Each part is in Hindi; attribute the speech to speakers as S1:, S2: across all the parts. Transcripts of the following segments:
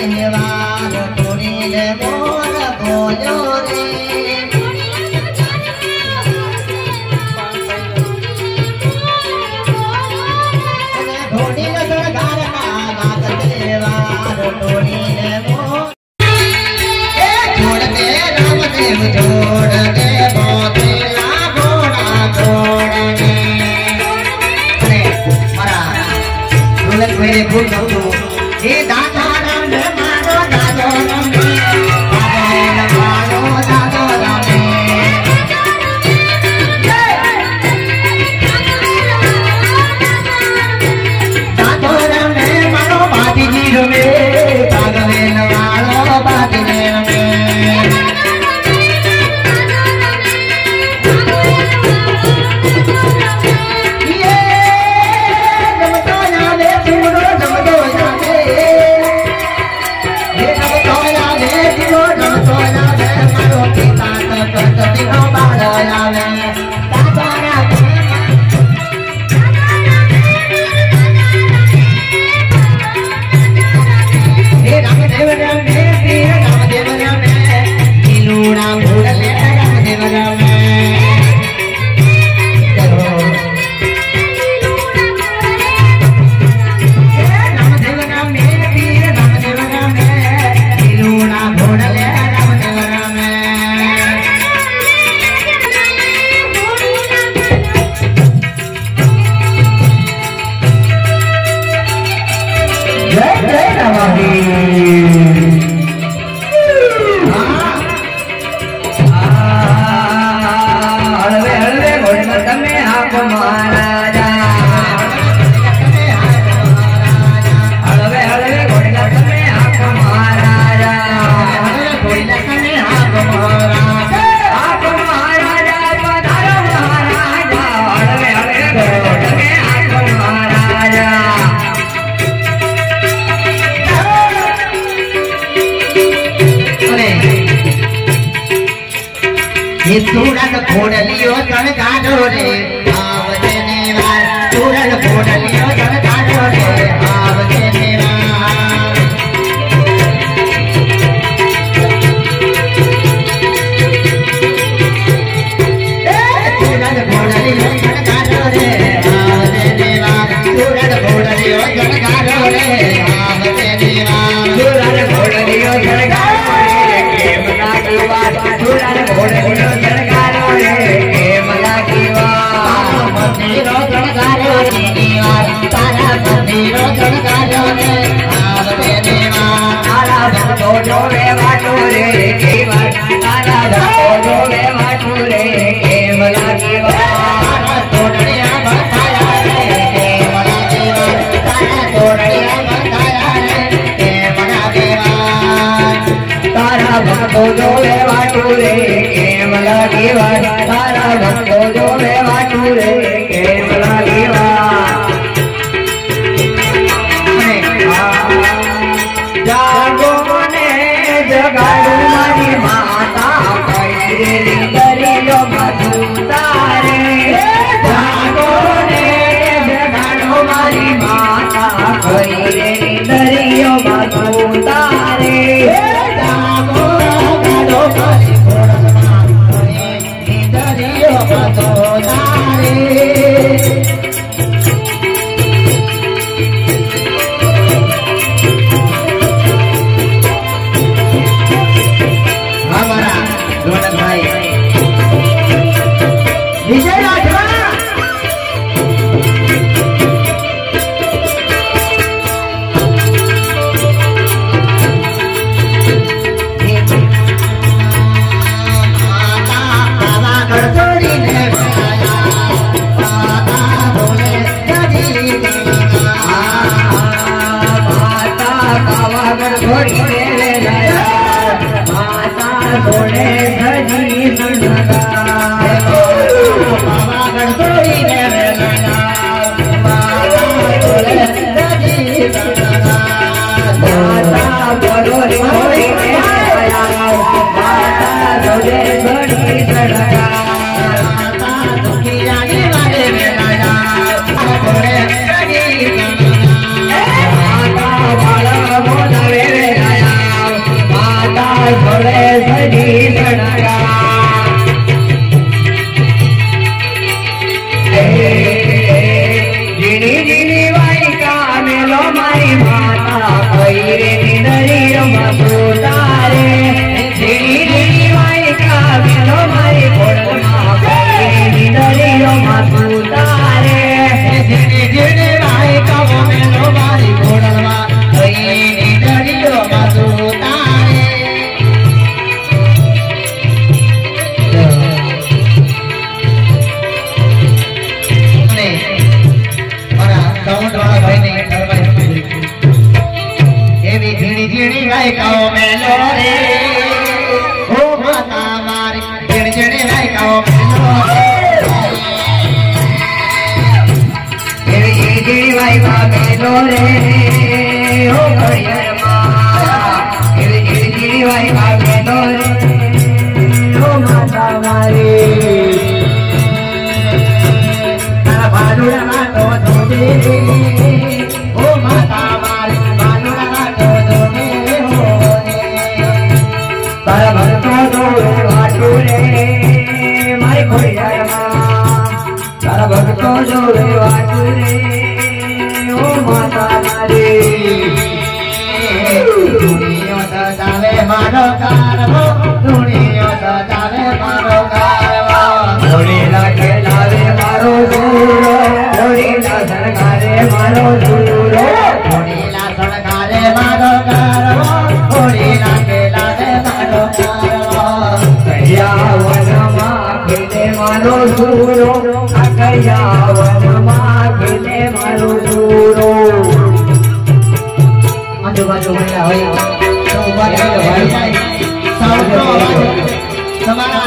S1: देवार तोड़ीले मोर बोलो रे तोड़ीले सरकार नाथ देवार तोड़ीले मोर छोड़ दे रामदेव छोड़ दे बोतेला घोड़ा छोड़ दे अरे मारा ढोलक मेरे भूल जाऊं ये दादा राम ने मारो दादो राम ने मारो दादो राम ने दादो राम ने मारो बाती जी रे पागले न मारो बाती ने सूरन फोड़लियो जन गाजो रे आवजे नेवार सूरन फोड़लियो जन गाजो रे आवजे नेवार सूरन फोड़लियो जन गाजो रे आवजे नेवार सूरन फोड़लियो जन गाजो रे आवजे नेवार सूरन फोड़लियो जन गाजो रे के मना की बात सूरन फोड़लियो जो रे वाटू रे केवला दीवा तारा भक्तो जो रे वाटू रे केवला दीवा जागो ने जगाड़ू मारी माता कैरे दरियो मधुतारे जागो ने जगाड़ू मारी माता कैरे दरियो मधुतारे Hare भाई का बेलो रे हो खड़ियर माँ गिरी भाई का बेलो रे हो माता मारी तारा भालुड़ा मातो धोने हो माता मारी भालुड़ा मातो धोने हो तारा भक्तो धोने वाटू रे मारी खड़ियर तारा भक्तो जोड़े वाटू रे ओ माता मारी दुनिया तो जावे मारो कारवो दुनिया तो जावे मारो कारवो थोड़ी लागे लावे मारो दूरो थोड़ी ला सरकारे मारो दूरो थोड़ी ला सरकारे मारो कारवो थोड़ी लागे लावे मारो कारवो कहिया वनमा खेले मारो दूरो कहिया वनमा खेले मारो दूरो आजू-बाजू में भाई तो बाजू भाई सब समाना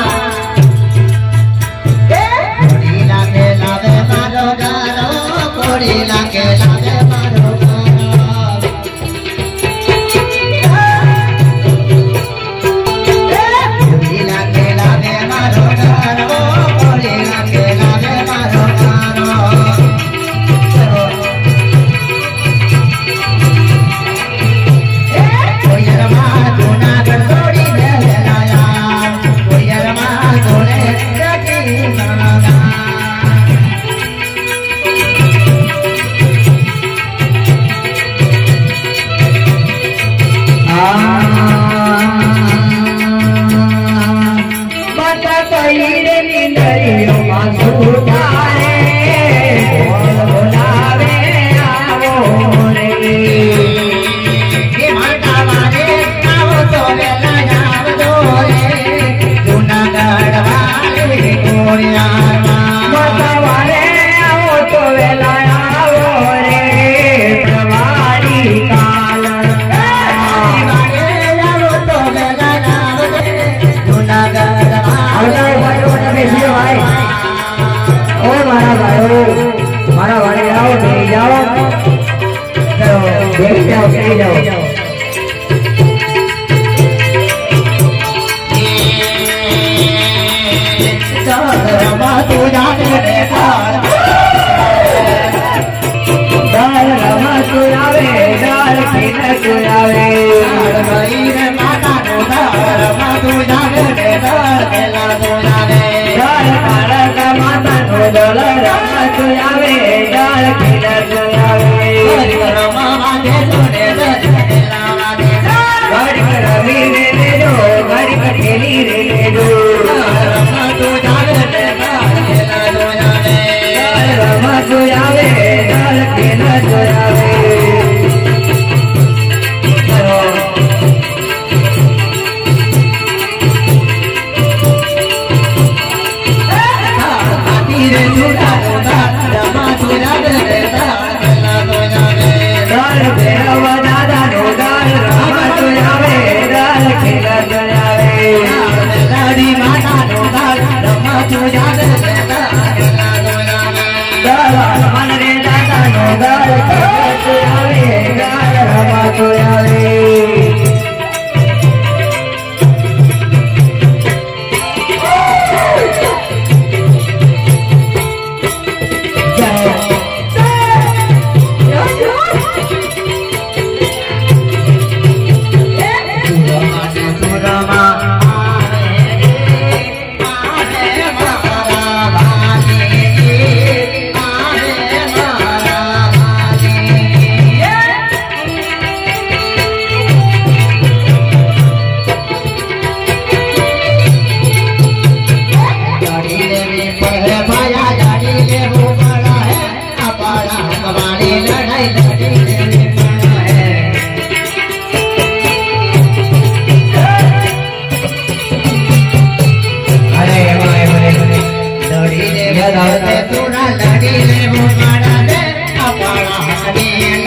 S1: कोड़ी लागे लावे मारो गारो कोड़ी लागे लावे मारो
S2: लड़ी ले तूना लड़ी ले वो मारा दे अपना हनी